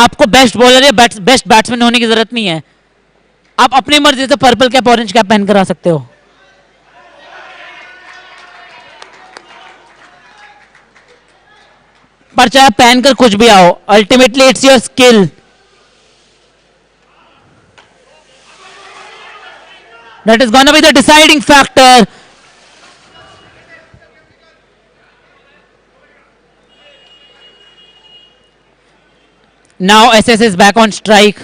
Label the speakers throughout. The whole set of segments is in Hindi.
Speaker 1: आपको बेस्ट बॉलर या बेस्ट बैट्समैन होने की जरूरत नहीं है, आप अपनी मर्जी से पर्पल कैप ऑरेंज कैप पहन कर आ सकते हो। पर चाहे पहनकर कुछ भी आओ, ultimately it's your skill. That is gonna be the deciding factor. Now SS is back on strike.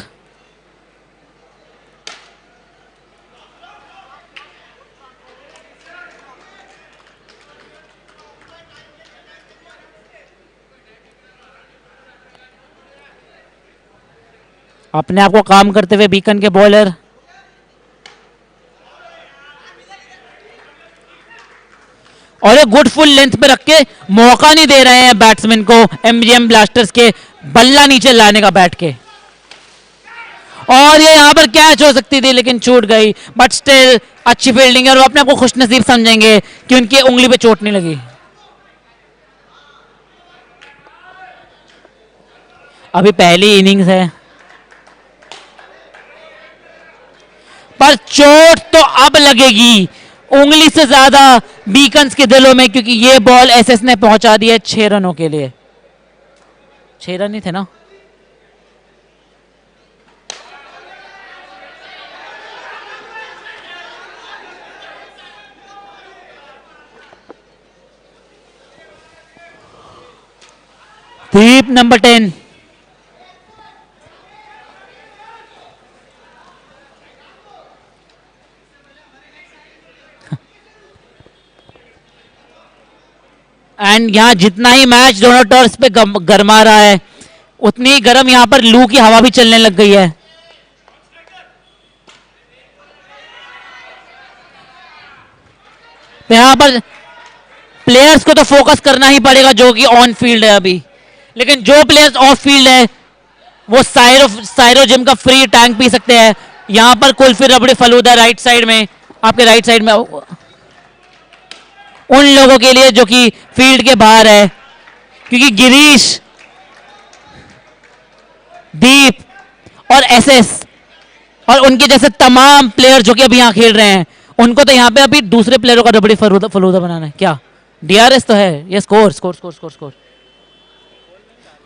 Speaker 1: अपने आप को काम करते हुए बीकन के बॉलर, और एक गुड फुल लेंथ पे रख के मौका नहीं दे रहे हैं बैट्समैन को एमजीएम ब्लास्टर्स के बल्ला नीचे लाने का बैठ के। और ये यहां पर कैच हो सकती थी लेकिन छूट गई, बट स्टिल अच्छी फील्डिंग है और वो अपने आप को खुशनसीब समझेंगे कि उनकी उंगली पे चोट नहीं लगी। अभी पहली इनिंग्स है, पर चोट तो अब लगेगी उंगली से ज्यादा बीकन्स के दिलों में, क्योंकि ये बॉल एसएस ने पहुंचा दी है 6 रनों के लिए। 6 रन ही थे ना। दीप नंबर 10। एंड यहां जितना ही मैच दोनों टर्स पे गरमा रहा है, उतनी ही गर्म यहां पर लू की हवा भी चलने लग गई है। तो यहां पर प्लेयर्स को तो फोकस करना ही पड़ेगा जो कि ऑन फील्ड है अभी, लेकिन जो प्लेयर्स ऑफ फील्ड है वो साइरो जिम का फ्री टैंक पी सकते हैं। यहां पर कुल्फी रबड़ी फलूदा राइट साइड में, आपके राइट साइड में उन लोगों के लिए जो कि फील्ड के बाहर है, क्योंकि गिरीश, दीप और एसएस और उनके जैसे तमाम प्लेयर जो कि अभी यहां खेल रहे हैं, उनको तो यहां पे अभी दूसरे प्लेयरों का रबड़ी फलूदा बनाना है। क्या डीआरएस तो है ये। Score score score score score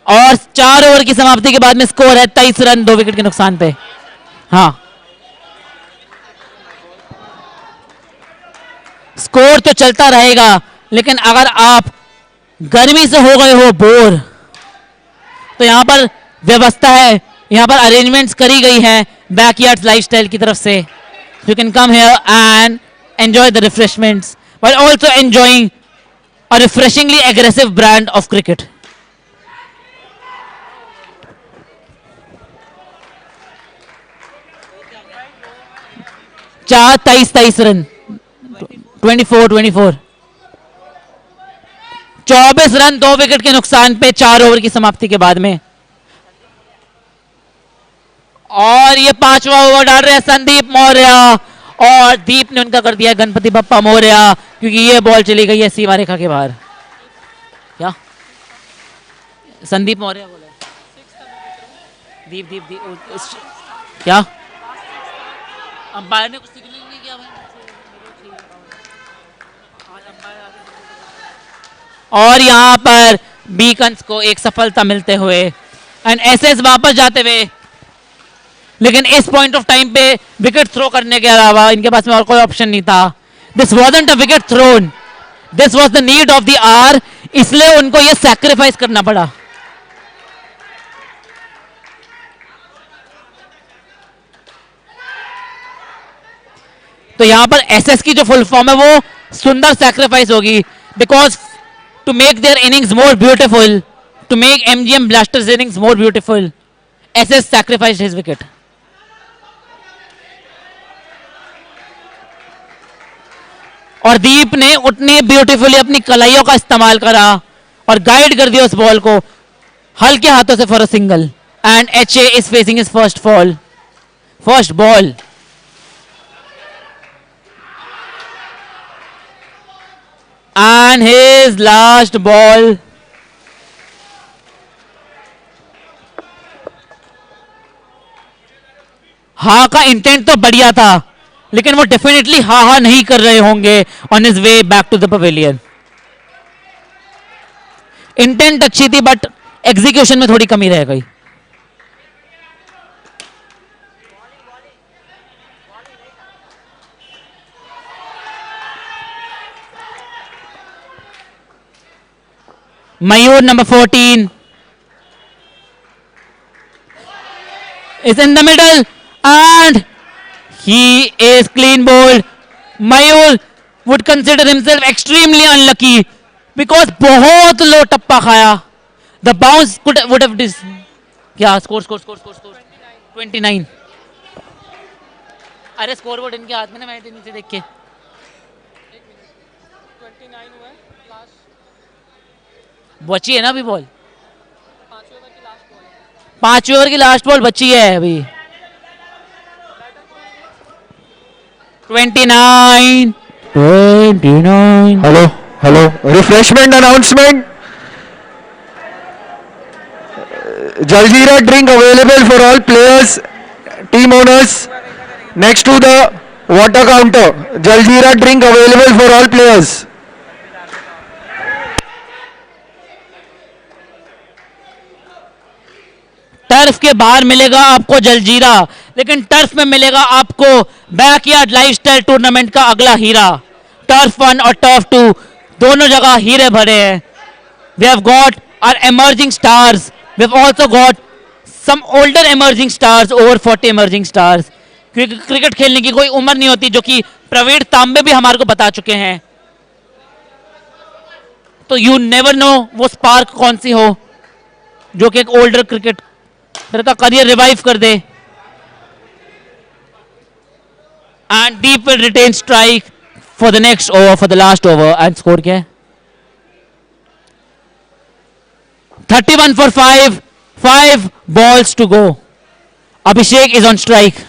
Speaker 1: और 4 ओवर की समाप्ति के बाद में स्कोर है 23 रन 2 विकेट के नुकसान पे। हाँ, स्कोर तो चलता रहेगा, लेकिन अगर आप गर्मी से हो गए हो बोर, तो यहां पर व्यवस्था है, यहां पर अरेंजमेंट्स करी गई हैं बैकयार्ड लाइफस्टाइल की तरफ से। You can come here and enjoy the refreshments while also enjoying a refreshingly aggressive brand of cricket. चार 23 रन 24 24 रन 2 विकेट के नुकसान पे 4 ओवर की समाप्ति के बाद में। और ये 5वां ओवर डाल रहे हैं संदीप मौर्य, और दीप ने उनका कर दिया गणपति बप्पा मौर्य, क्योंकि ये बॉल चली गई है सीमा रेखा के बाहर। क्या संदीप मौर्य बोला? दीप दीप दीप क्या अंपायर ने कुछ सिग्नल नहीं किया भाई? और यहां पर बीकन्स को एक सफलता मिलते हुए एंड एसएस वापस जाते हुए, लेकिन इस पॉइंट ऑफ टाइम पे विकेट थ्रो करने के अलावा इनके पास में और कोई ऑप्शन नहीं था। This wasn't a wicket thrown, this was the need of the hour, इसलिए उनको ये सैक्रिफाइस करना पड़ा। तो यहां पर एसएस की जो फुल फॉर्म है वो सुंदर सैक्रिफाइस होगी, because to make their innings more beautiful, to make MGM Blasters innings more beautiful, SS sacrificed his wicket. और दीप ने उतनी ब्यूटीफुली अपनी कलाइयों का इस्तेमाल करा और गाइड कर दिया उस बॉल को हल्के हाथों से for a single, and HA is facing his first ball. And his last ball. हा का इंटेंट तो बढ़िया था, लेकिन वो डेफिनेटली हा हा नहीं कर रहे होंगे on his way back to the pavilion. Intent अच्छी थी बट एग्जीक्यूशन में थोड़ी कमी रह गई। Mayur number 14 is in the middle and he is clean bowled. Mayur would consider himself extremely unlucky because बहुत लो टप्पा खाया. The bounce would have क्या score score score score score 29। अरे स्कोर बोर्ड इनके हाथ में ना, मैं नीचे देख के बची है ना अभी बॉल, 5वें ओवर की लास्ट बॉल बची है अभी। 29 29।
Speaker 2: Hello hello, refreshment announcement. Jaljeera drink available for all players, team owners next to the water counter. Jaljeera drink available for all players.
Speaker 1: Turf के बाहर मिलेगा आपको जलजीरा, लेकिन टर्फ में मिलेगा आपको बैकयार्ड लाइफस्टाइल टूर्नामेंट का अगला हीरा। टर्फ 1 और टर्फ 2 दोनों जगह हीरे भरे हैं। We have got our emerging stars. We have also got some older emerging stars, over 40 emerging stars. Cricket खेलने की कोई उम्र नहीं होती, जो कि प्रवीण तांबे भी हमारे को बता चुके हैं। तो यू नेवर नो वो स्पार्क कौन सी हो जो कि एक ओल्डर क्रिकेट का करियर रिवाइव कर दे। And Deep will retain strike for the next over, for the last over. And score क्या है? 31 for 5, 5 balls to go. Abhishek is on strike.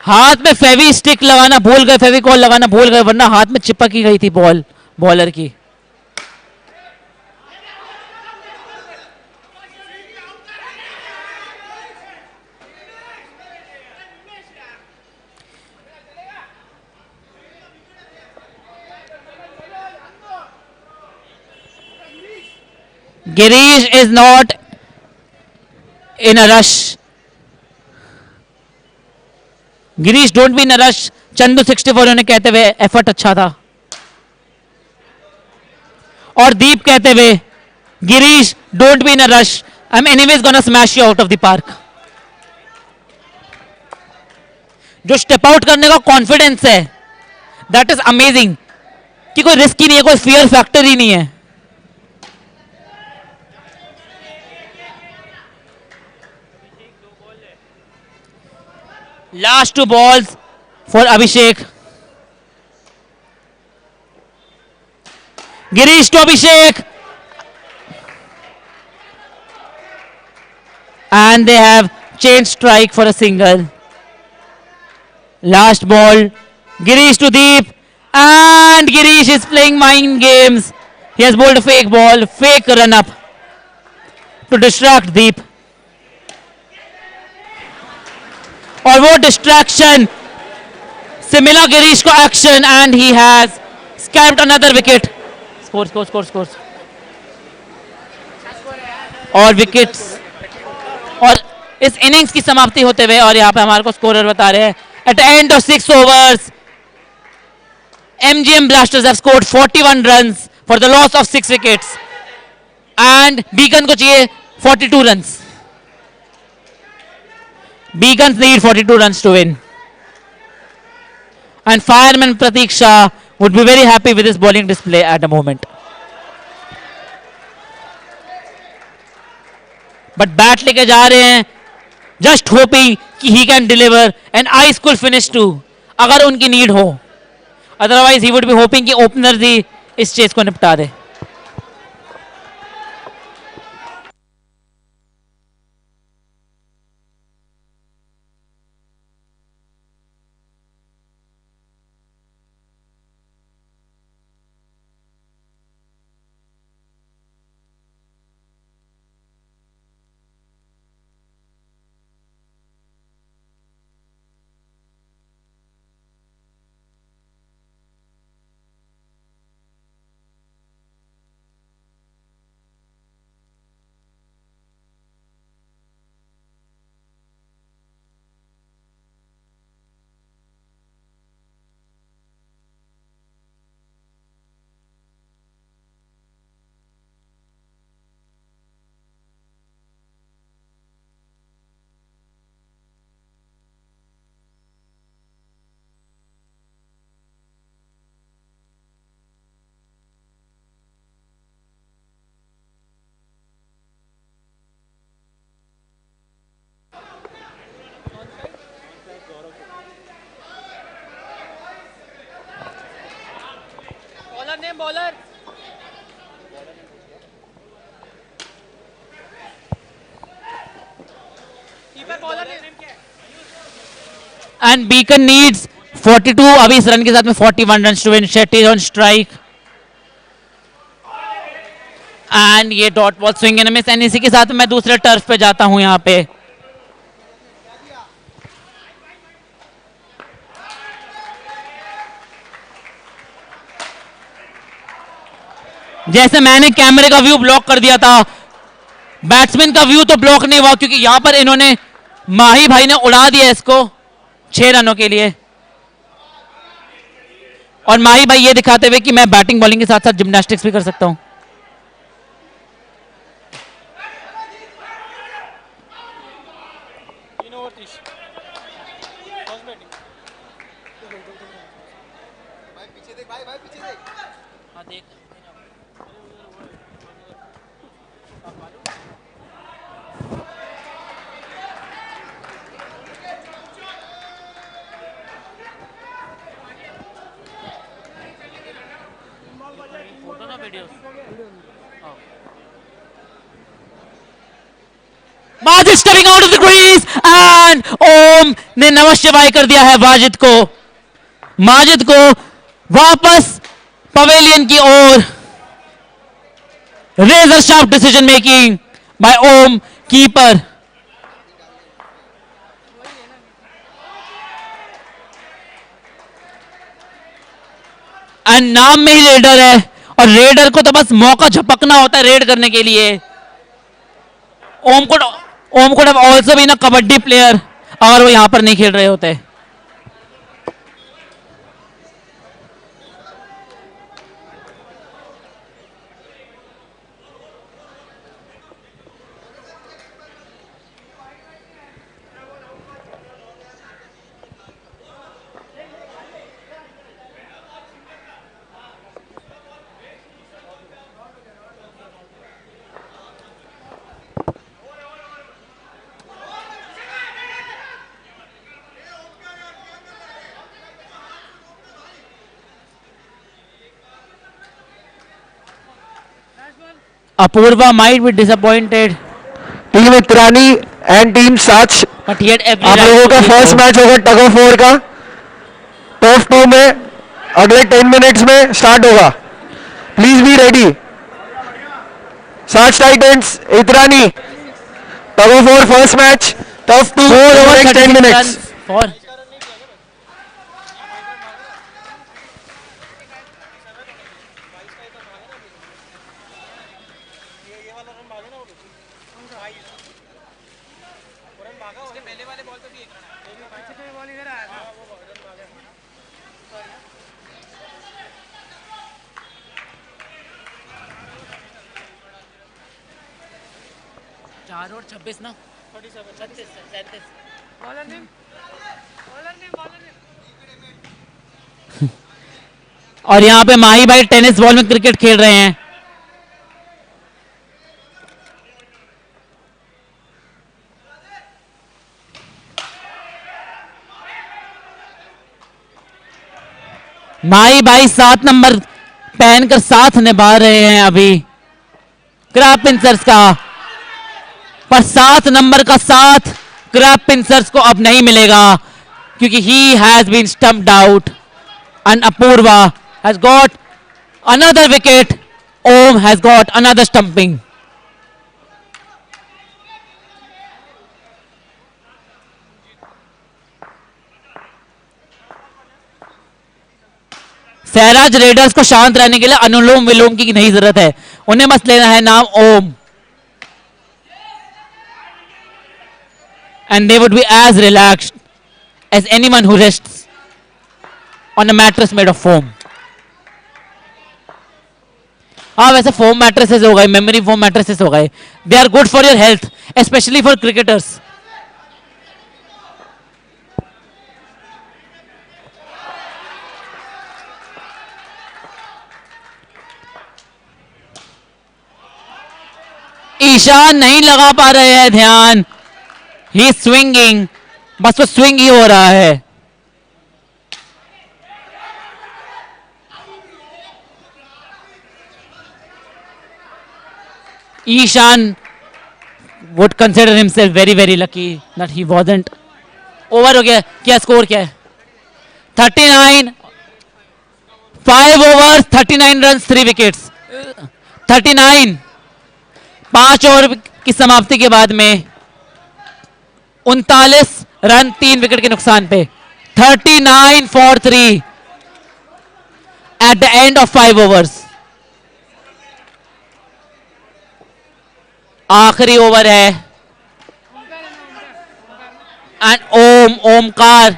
Speaker 1: हाथ में फेवी स्टिक लगाना भूल गए, फेविकॉल लगाना भूल गए, वरना हाथ में चिपक ही गई थी बॉल बॉलर की। Girish is not in a rush. Girish don't be in rush. Chandu 64 उन्हें कहते हुए एफर्ट अच्छा था, और दीप कहते हुए Girish don't be in rush, I am anyways gonna smash you out of the park. जो स्टेप आउट करने का कॉन्फिडेंस है, दैट इज अमेजिंग, कि कोई रिस्क ही नहीं है, कोई फियर फैक्टर ही नहीं है। Last 2 balls for Abhishek. Girish to Abhishek. And they have changed strike for a single. Last ball. Girish to Deep. And Girish is playing mind games. He has bowled a fake ball, fake run up to distract Deep. और वो डिस्ट्रैक्शन से मिला गिरीश को action, and he has scalped another wicket. Score score score score और विकेट्स, और इस इनिंग्स की समाप्ति होते हुए, और यहाँ पे हमारे को स्कोरर बता रहे हैं, at the end of 6 overs MGM blasters have scored 41 runs for the loss of 6 wickets, and beacon को चाहिए 42 runs. Beacons need 42 runs to win. And fireman Pratik Shah would be very happy with his bowling display at the moment. But bat लेके जा रहे हैं, just hoping कि he can deliver an ice cool finish too, अगर उनकी need हो। Otherwise he would be hoping कि opener ही इस chase को निपटा दे। एंड बीकन नीड्स 42 अभी इस रन के साथ में 41 run to win. Shetty on strike and ये dot ball swing and miss. And इसी के साथ मैं दूसरे टर्फ पे जाता हूं. यहां पे जैसे मैंने कैमरे का व्यू ब्लॉक कर दिया था, बैट्समैन का व्यू तो ब्लॉक नहीं हुआ क्योंकि यहां पर इन्होंने माही भाई ने उड़ा दिया इसको 6 रनों के लिए. और माही भाई ये दिखाते हुए कि मैं बैटिंग बॉलिंग के साथ साथ जिम्नास्टिक्स भी कर सकता हूं. Wajid stepping out of the crease and Om ने नमस्ते बाय कर दिया है वाजिद को. माजिद को वापस पवेलियन की ओर. Razor sharp decision making by Om keeper. And नाम में ही रेडर है और रेडर को तो बस मौका झपकना होता है रेड करने के लिए. ओम could have also been a kabaddi player अगर वो यहां पर नहीं खेल रहे होते. Apurva might be disappointed,
Speaker 2: team Itrani and team Saach.
Speaker 1: but he had every
Speaker 2: आप
Speaker 1: right
Speaker 2: लोगों
Speaker 1: to
Speaker 2: का
Speaker 1: do
Speaker 2: फर्स्ट
Speaker 1: so.
Speaker 2: मैच होगा टग ऑफ वॉर का. टॉप 2 में अगले 10 मिनट्स में स्टार्ट होगा. Please be ready. Saach titans Itrani tug of war first match top 2 next 10 minutes.
Speaker 1: For चार और 26 ना 37 और यहाँ पे माही भाई टेनिस बॉल में क्रिकेट खेल रहे हैं. माही भाई 7 नंबर पहनकर साथ निभा रहे हैं अभी क्रैप पिंसर्स का, पर 7 नंबर का साथ क्रैप पिंसर्स को अब नहीं मिलेगा क्योंकि he has been stumped out and Apurva has got another wicket. Om has got another stumping. Sahraj raiders को शांत रहने के लिए अनुलोम विलोम की नहीं जरूरत है, उन्हें बस लेना है नाम ओम and they would be as relaxed as anyone who rests on a mattress made of foam. हाँ वैसे फोम मैट्रेसेस हो गए, मेमोरी फोम मैट्रेसेस हो गए. They are good for your health, especially for cricketers. Ishan नहीं लगा पा रहे हैं ध्यान. ही स्विंगिंग, बस वो स्विंग ही हो रहा है. Ishan would consider himself very very lucky that he wasn't. Over हो गया, क्या स्कोर क्या है? 39, 5 overs, 39 runs, 3 wickets. 39, 5 ओवर की समाप्ति के बाद में 39 रन 3 विकेट के नुकसान पे. 39 for 3 at the end of 5 overs. आखिरी ओवर है एंड ओमकार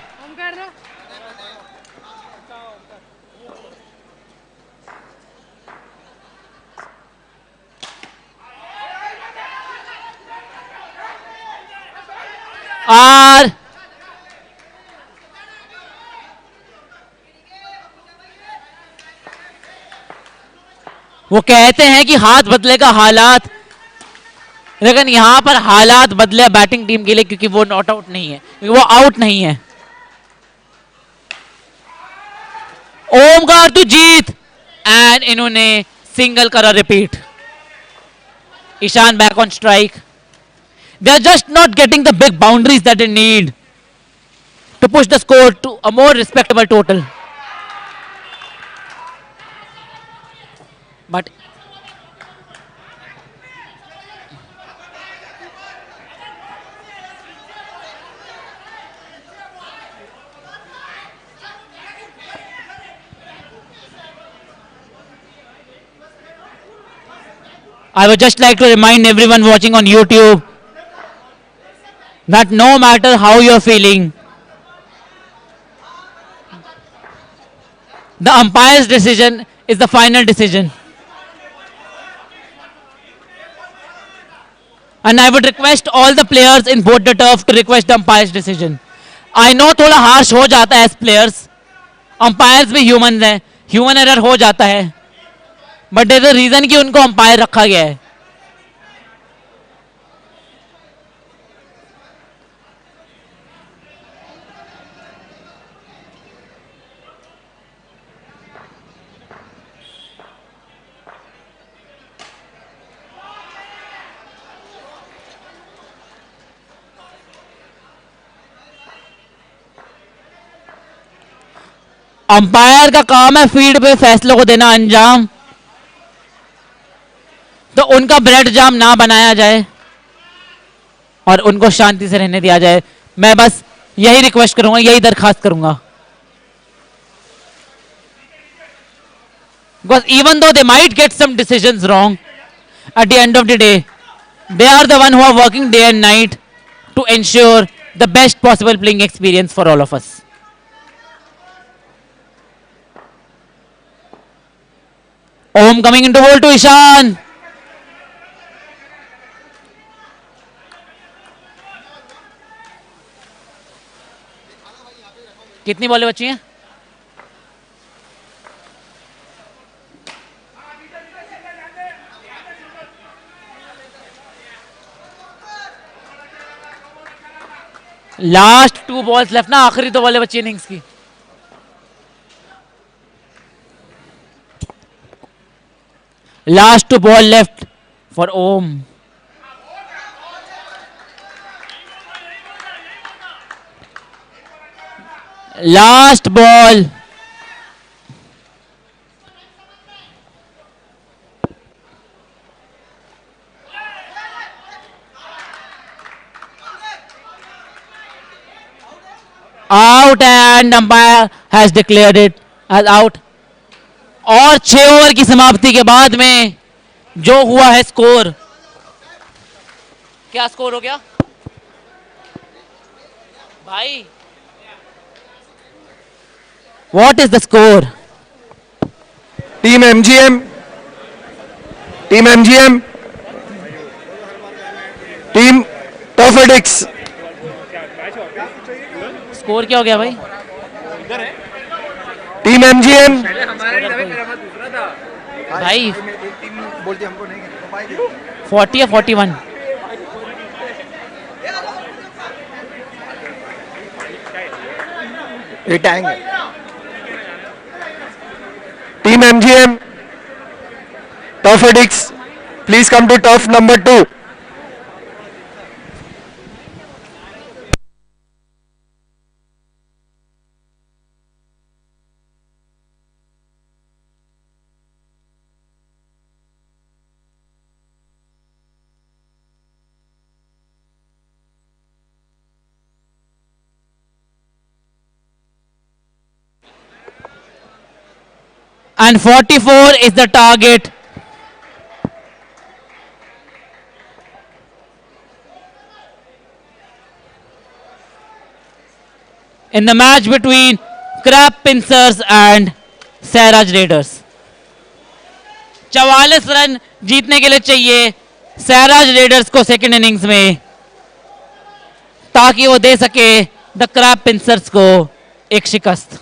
Speaker 1: और वो कहते हैं कि हाथ बदलेगा हालात, लेकिन यहां पर हालात बदले बैटिंग टीम के लिए, क्योंकि वो नॉट आउट नहीं है, क्योंकि वो आउट नहीं है. ओमकार टू जीत एंड इन्होंने सिंगल करा. Repeat. Ishan back on strike. They are just not getting the big boundaries that they need to push the score to a more respectable total. But I would just like to remind everyone watching on YouTube that no matter how you're feeling, the umpire's decision is the final decision. And I would request all the players in both the turf to request the umpire's decision. I know थोड़ा harsh हो जाता है as players. Umpires भी humans हैं, human error हो जाता है, but there's a reason कि उनको umpire रखा गया है. अंपायर का काम है फील्ड पे फैसलों को देना अंजाम, तो उनका ब्रेड जाम ना बनाया जाए और उनको शांति से रहने दिया जाए. मैं बस यही रिक्वेस्ट करूंगा, यही दरखास्त करूंगा. Because even though they might get some decisions wrong, at the end of the day, they are the one who are working day and night to ensure the best possible playing experience for all of us. Om coming into ball to Ishan. कितनी बॉलें बची हैं? लास्ट 2 बॉल्स लेफ्ट ना, आखिरी 2 बॉलें बची इनिंग्स की. Last 2 ball left for Om. Last ball. Out and umpire has declared it as out. और 6 ओवर की समाप्ति के बाद में जो हुआ है स्कोर, क्या स्कोर हो गया भाई? What is the score?
Speaker 2: Team MGM, team tough addicts.
Speaker 1: Score क्या हो गया भाई?
Speaker 2: टीम एमजीएम
Speaker 1: भाई 40 या 41?
Speaker 2: Team MGM Tough Addicts, please come to tough number 2.
Speaker 1: and 44 is the target. In the match between Crab Pincers and Sairaj readers, 44 run जीतने के लिए चाहिए सैराज रेडर्स को सेकेंड इनिंग्स में, ताकि वो दे सके द क्रैब पिंसर्स को एक शिकस्त।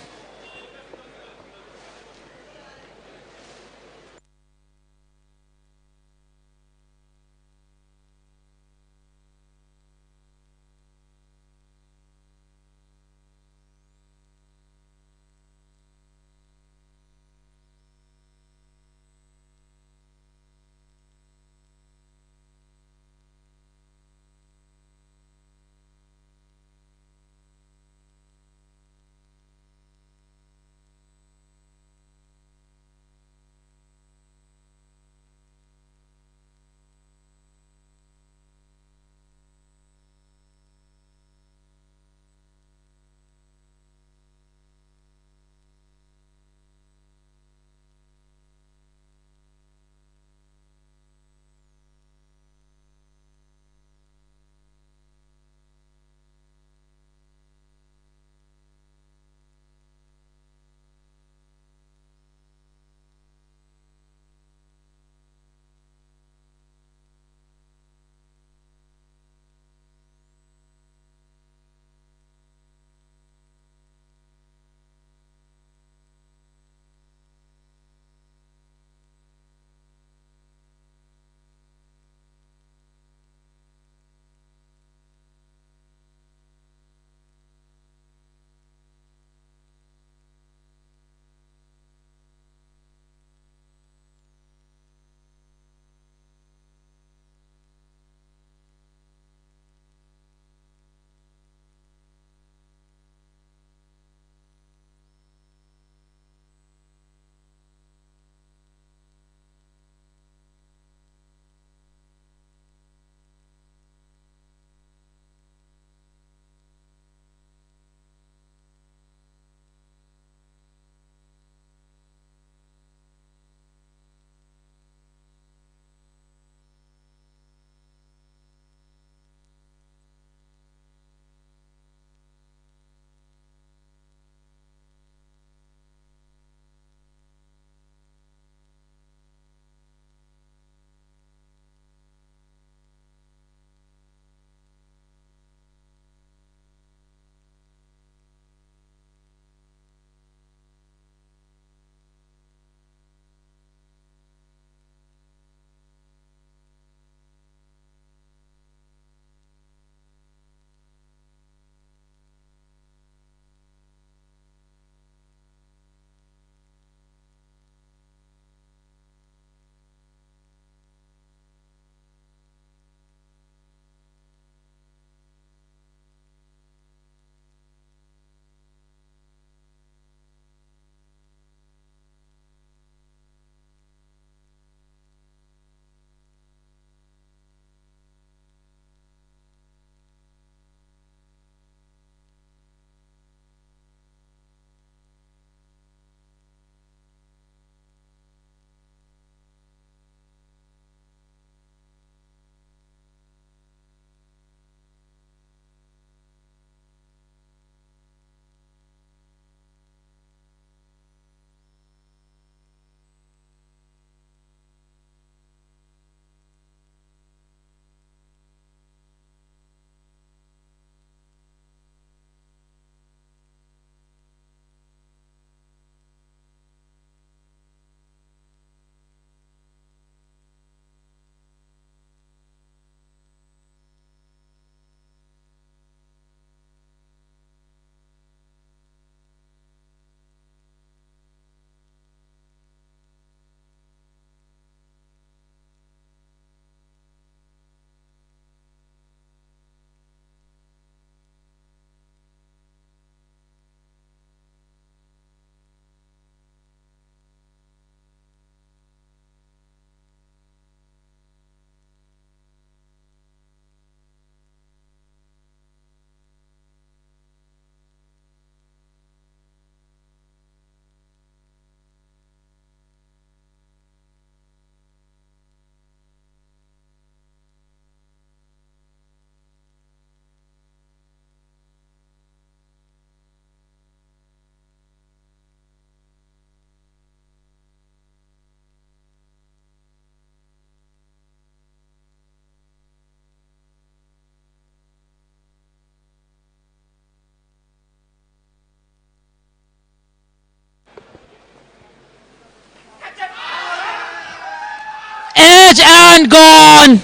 Speaker 1: Lathesh and gone.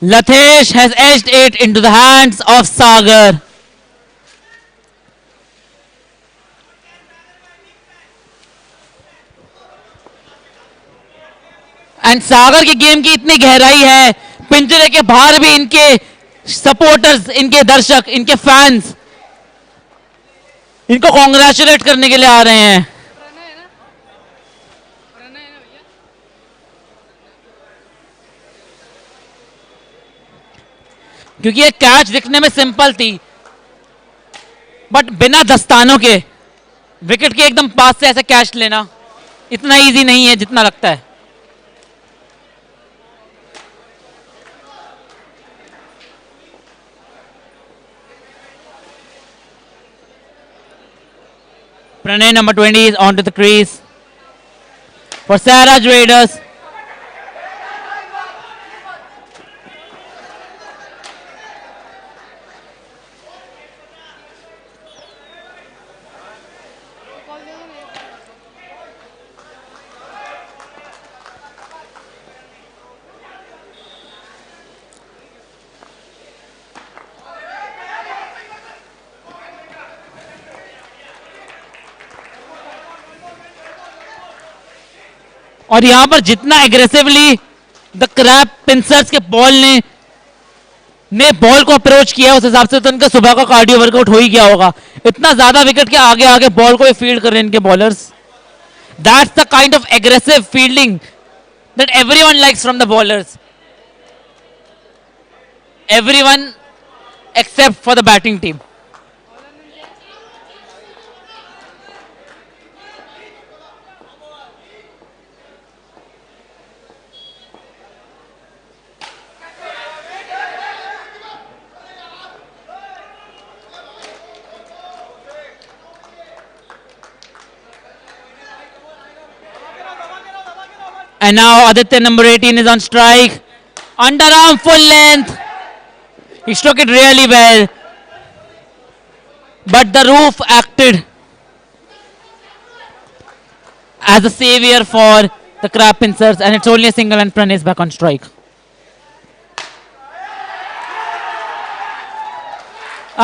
Speaker 1: Lathesh has edged it into the hands of Sagar. And Sagar की गेम की इतनी गहराई है, पिंजरे के बाहर भी इनके सपोर्टर्स, इनके दर्शक, इनके फैंस इनको कॉन्ग्रेचुलेट करने के लिए आ रहे हैं. क्योंकि ये कैच दिखने में सिंपल थी, बट बिना दस्तानों के विकेट के एकदम पास से ऐसे कैच लेना इतना इजी नहीं है जितना लगता है. Pranay number 20 is onto the crease for Saraj Raiders. और यहां पर जितना एग्रेसिवली द क्रैप पिंसर्स के बॉल ने बॉल को अप्रोच किया उस हिसाब से तो उनका सुबह का कार्डियो वर्कआउट हो ही गया होगा. इतना ज्यादा विकेट के आगे आगे बॉल को फील्ड कर रहे हैं इनके bowlers. That's the kind of aggressive fielding that everyone likes from the bowlers, everyone except for the batting team. And now Aditya number 18 is on strike. Underarm full length. He struck it really well. But the roof acted as a savior for the crab pincers, and it's only a single and Pranay is back on strike.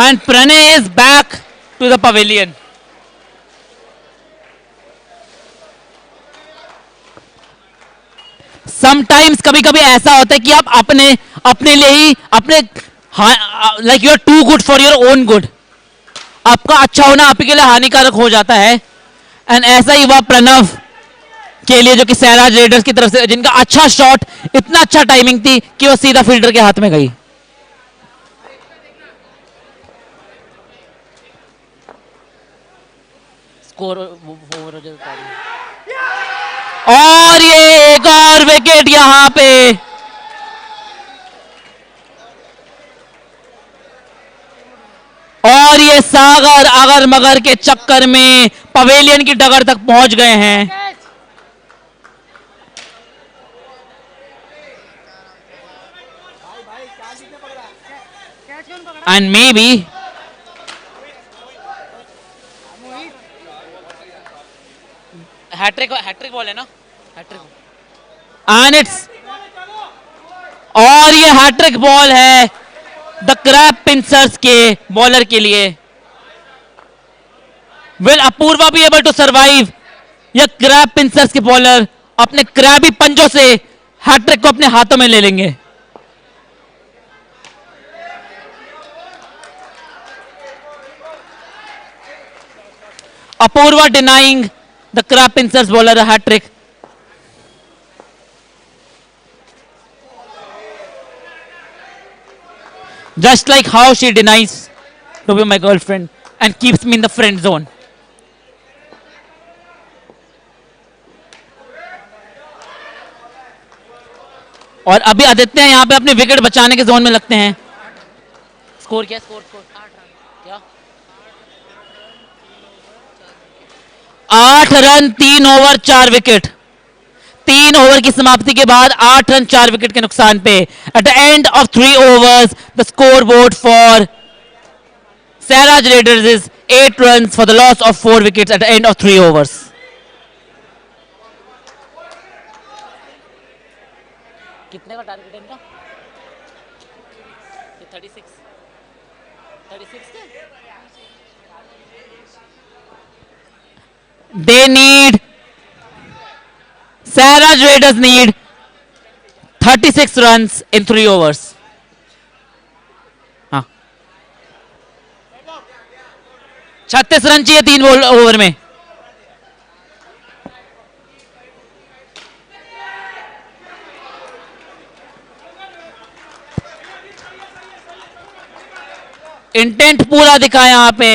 Speaker 1: And Pranay is back to the pavilion. Sometimes कभी कभी ऐसा होता है कि आप अपने लिए ही अपने like you are too good for your own good, आपका अच्छा होना आप ही के लिए हानिकारक हो जाता है. एंड ऐसा ही हुआ प्रणव के लिए, जो कि सैराज रेडर्स की तरफ से, जिनका अच्छा शॉट, इतना अच्छा टाइमिंग थी कि वो सीधा फील्डर के हाथ में गई. स्कोर और ये एक और विकेट यहां पे. और ये सागर अगर मगर के चक्कर में पवेलियन की डगर तक पहुंच गए हैं. And maybe hat-trick ball है ना, हैट्रिक. एंड इट्स, और ये हैट्रिक बॉल है द क्रैप पिंसर्स के बॉलर के लिए. Will Apoorva be able to survive? या क्रैप पिंसर्स के बॉलर अपने क्रैबी पंजों से हैट्रिक को अपने हाथों में ले लेंगे? Apoorva denying the crab pincers bowler a hat trick. Just like how she denies to be my girlfriend and keeps me in the friend zone. और अभी आदित्य यहां पे अपने विकेट बचाने के जोन में लगते हैं. स्कोर क्या? स्कोर क्या? 8 रन 3 ओवर 4 विकेट. 3 ओवर की समाप्ति के बाद 8 रन 4 विकेट के नुकसान पे. At the end of 3 overs the score board for Saraj Raiders is 8 runs for the loss of 4 wickets at the end of 3 overs. कितने का टारगेट है इनका? ये 36 36 का? They need Saraj Raiders need 36 runs in 3 overs. हाँ 36 रन चाहिए 3 ओवर में. इंटेंट पूरा दिखा यहां पे,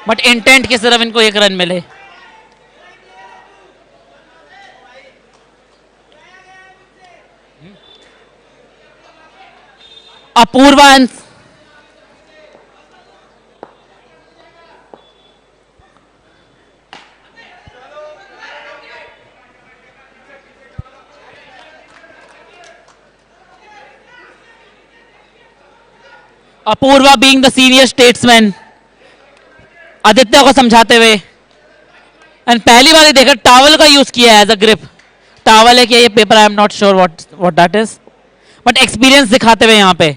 Speaker 1: बट इंटेंट की सिर्फ इनको 1 रन मिले. Apoorva Apoorva being the senior statesman Aditya को समझाते हुए, एंड पहली बार ही देखा टावल का यूज किया है एज अ ग्रिप. टावल है क्या ये paper? I am not sure what that is, but experience दिखाते हुए यहां पे.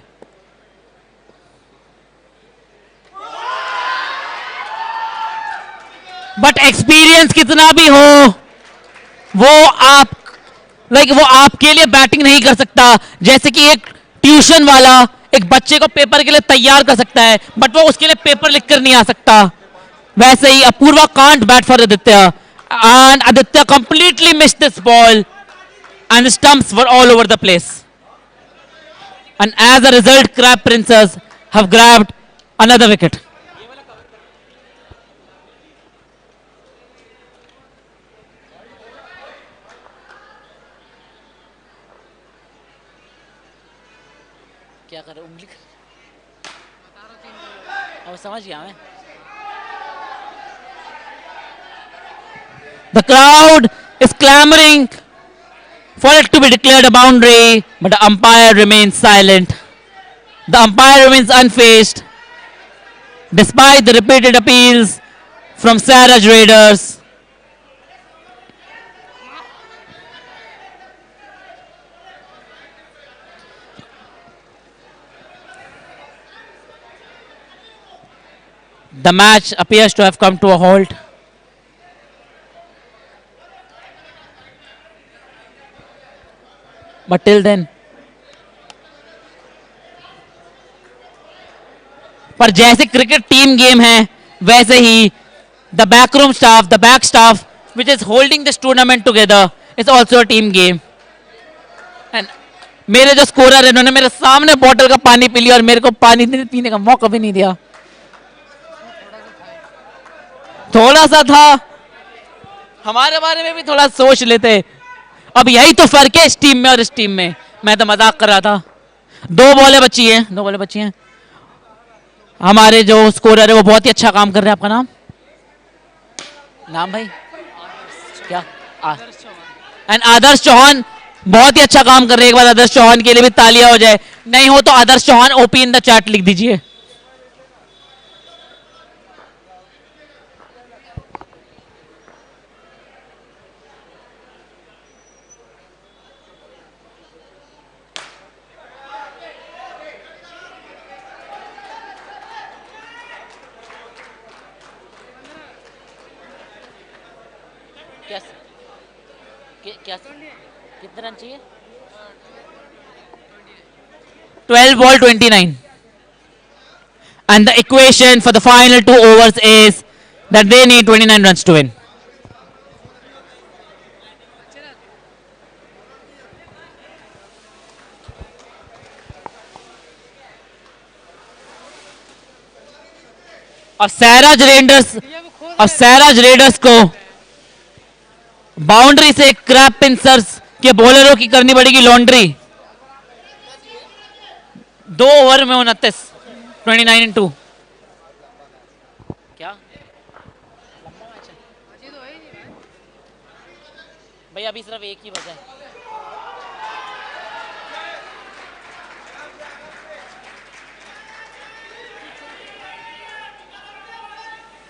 Speaker 1: बट एक्सपीरियंस कितना भी हो, वो आपके लिए बैटिंग नहीं कर सकता. जैसे कि एक ट्यूशन वाला एक बच्चे को पेपर के लिए तैयार कर सकता है, बट वो उसके लिए पेपर लिखकर नहीं आ सकता. वैसे ही Apurva can't bat for Aditya, and Aditya completely missed this ball and stumps were all over the place. And as a result crab princesses have grabbed another wicket. क्या करे उंगली अब समझ गया मैं. The crowd is clamoring for it to be declared a boundary, but the umpire remains silent. The umpire remains unfazed despite the repeated appeals from Saraj Raiders. The match appears to have come to a halt. But till then, पर जैसे क्रिकेट टीम गेम है, वैसे ही the backroom staff, the back staff, which is holding this tournament together, is also a team game. And मेरे जो स्कोरर है, उन्होंने मेरे सामने बॉटल का पानी पी लिया और मेरे को पानी पीने का मौका भी नहीं दिया. थोड़ा सा था, हमारे बारे में भी थोड़ा सोच लेते. अब यही तो फर्क है इस टीम में और इस टीम में. मैं तो मजाक कर रहा था. 2 बॉलें बची हैं. हमारे जो स्कोरर है वो बहुत ही अच्छा काम कर रहे हैं. आपका नाम भाई क्या? एंड आदर्श चौहान बहुत ही अच्छा काम कर रहे हैं. एक बार आदर्श चौहान के लिए भी तालियां हो जाए. नहीं हो तो Adarsh Chauhan OP in the chat लिख दीजिए. क्या कितने रन चाहिए? 12 ball 29. And the equation for the final 2 overs is that they need 29 runs to win. अब सैराज रेडर्स को बाउंड्री से क्रैब पिंसर्स के बॉलरों की करनी पड़ेगी लॉन्ड्री. 2 ओवर में 29, 29 क्या भाई? अभी सिर्फ एक ही बचा है.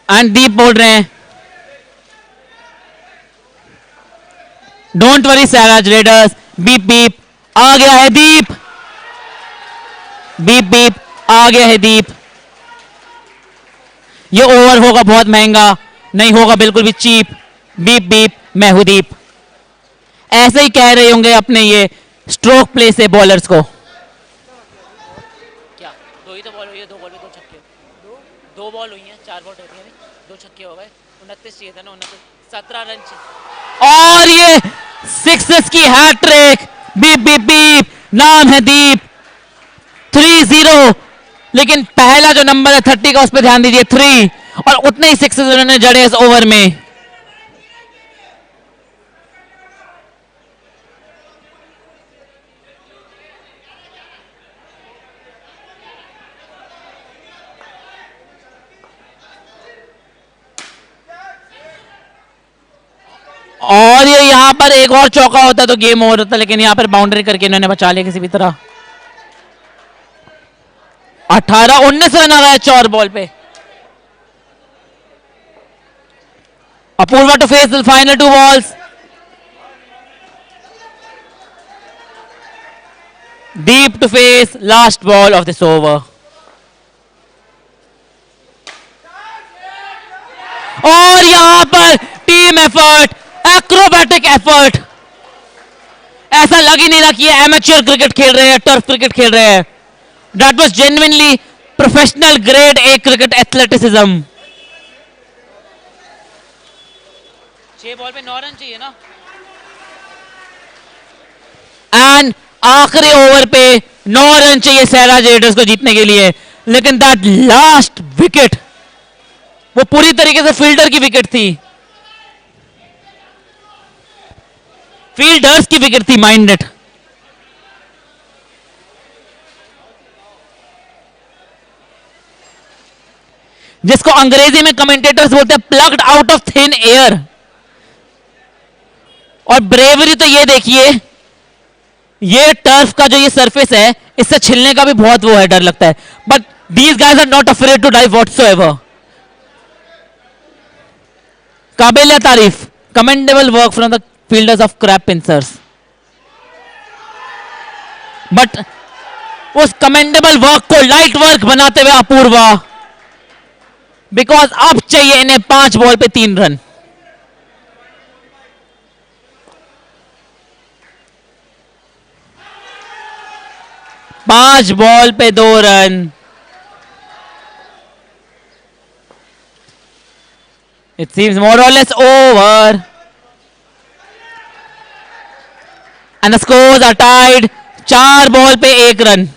Speaker 1: एंड दीप बोल रहे हैं, don't worry Sairaj raiders, beep beep, आ गया है दीप, बीप बीप, आ गया है दीप। ये ओवर होगा बहुत महंगा, नहीं होगा बिल्कुल भी चीप। बीप बीप, मैं हूं दीप। ऐसे ही कह रहे होंगे अपने ये स्ट्रोक प्ले से बॉलर्स को। क्या दो ही तो बॉल हुई है, 2 बॉल में 2 छक्के, 2 बॉल हुई हैं, 4 बॉल होती है, 2 छक्के हो गए। 29 चाहिए था ना, 29, 17 रन चाहिए। और ये सिक्सेस की हैट्रिक। बीप बीप बीप, नाम है दीप। 3-0, लेकिन पहला जो नंबर है 30 का, उस पर ध्यान दीजिए, 3, और उतने ही सिक्सेस उन्होंने जड़े इस ओवर में। और ये यहां पर एक और चौका होता तो गेम ओवर होता, लेकिन यहां पर बाउंड्री करके इन्होंने बचा लिया किसी भी तरह। 18-19 रन आ गया 4 बॉल पे। Apoorva to face the final 2 balls. Deep to face last ball of this over. और यहां पर टीम एफर्ट, एक्रोबैटिक एफर्ट। ऐसा लग ही नहीं रहा कि ये एमेच्योर क्रिकेट खेल रहे हैं, टर्फ क्रिकेट खेल रहे हैं। That was genuinely professional grade A cricket athleticism. 6 ball पे 9 रन चाहिए ना, एंड आखिरी ओवर पे 9 रन चाहिए सैराज रेडर्स को जीतने के लिए। लेकिन दैट लास्ट विकेट, वो पूरी तरीके से फील्डर की विकेट थी, फील्डर्स की विकेट थी, माइंड इट। जिसको अंग्रेजी में कमेंटेटर्स बोलते हैं plugged out of thin air. और ब्रेवरी तो ये देखिए, ये टर्फ का जो ये सरफेस है, इससे छिलने का भी बहुत वो है, डर लगता है। But these guys are not afraid to dive whatsoever. काबिल तारीफ, commendable work from the fielders of Crab Pincers. But उस कमेंडेबल वर्क को लाइट वर्क बनाते हुए अपूर्वा, बिकॉज अब चाहिए इन्हें 5 बॉल पे 3 रन। पांच बॉल पे 2 run. It seems more or less over and the scores are tied. 4 ball पे 1 run.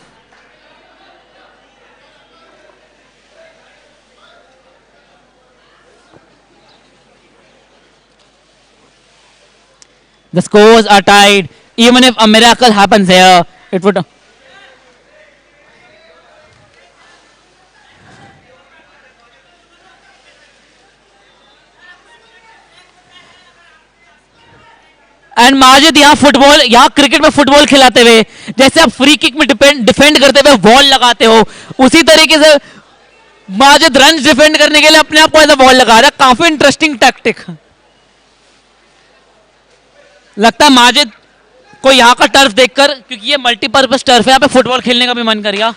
Speaker 1: The scores are tied. Even if a miracle happens here, it would. And Majid यहाँ फुटबॉल, यहाँ क्रिकेट में फुटबॉल खिलाते हुए, जैसे आप फ्री किक में डिफेंड करते हुए बॉल लगाते हो, उसी तरीके से माजिद रन डिफेंड करने के लिए अपने आप को ऐसा बॉल लगा रहा है। काफी इंटरेस्टिंग टैक्टिक लगता है माजिद को यहाँ का टर्फ देखकर, क्योंकि ये मल्टीपर्पज टर्फ है, यहाँ पे फुटबॉल खेलने का भी मन कर गया।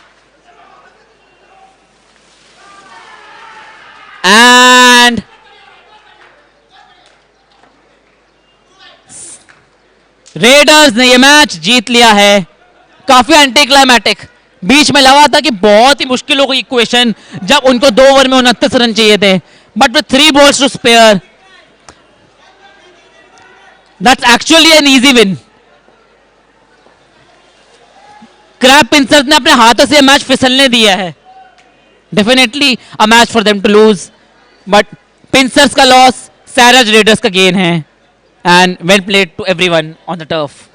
Speaker 1: एंड रेडर्स ने ये मैच जीत लिया है। काफी एंटी क्लाइमैटिक, बीच में लगा था कि बहुत ही मुश्किल हो गई इक्वेशन जब उनको 2 ओवर में 29 रन चाहिए थे, but with 3 balls to spare, that's actually an easy win. Crab Pincers ने अपने हाथों से मैच फिसलने दिया है। Definitely a match for them to lose, but Pincers का लॉस, सैराज रेडर्स का गेन है। And well played to everyone on the turf.